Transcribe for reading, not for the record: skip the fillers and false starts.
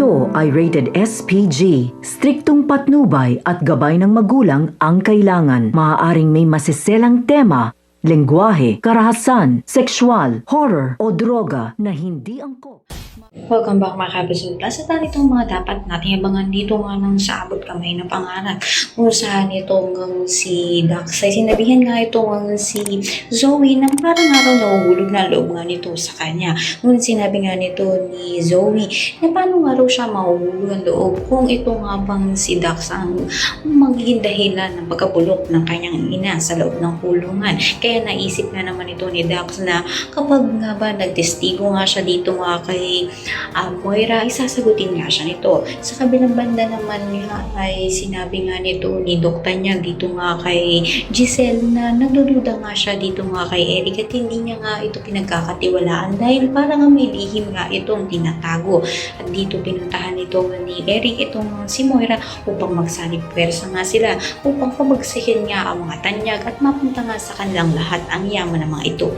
Ito ay rated SPG. Striktong patnubay at gabay ng magulang ang kailangan. Maaaring may masiselang tema, lengguwahe, karahasan, sexual, horror o droga na hindi angkop. Welcome back mga kapisod. Sa itong mga dapat natin abangan dito nga nang sa abot kamay na pangarap. Kung saan itong si Dax ay sinabihan nga itong si Zoe na parang araw nahuhulog na loob nga nito sa kanya. Ngunit sinabi nga nito ni Zoe na paano nga raw siya mahuhulog ang loob kung ito nga bang si Dax ang magiging dahilan ng pagkabulok ng kanyang ina sa loob ng kulungan. Kaya naisip nga naman ito ni Dax na kapag nga ba nagtestigo nga siya dito nga kay Moira, isasagutin nga siya nito. Sa kabilang banda naman nga ay sinabi nga nito ni Dokta niya dito nga kay Giselle na nagdududa nga siya dito nga kay Eric at hindi niya nga ito pinagkakatiwalaan dahil parang may lihim nga itong tinatago. At dito pinuntahan ito ni Eric itong si Moira upang magsanib pwersa nga sila upang pabagsakin nga ang mga tanyag at mapunta nga sa kanilang lahat ang yaman ng mga ito.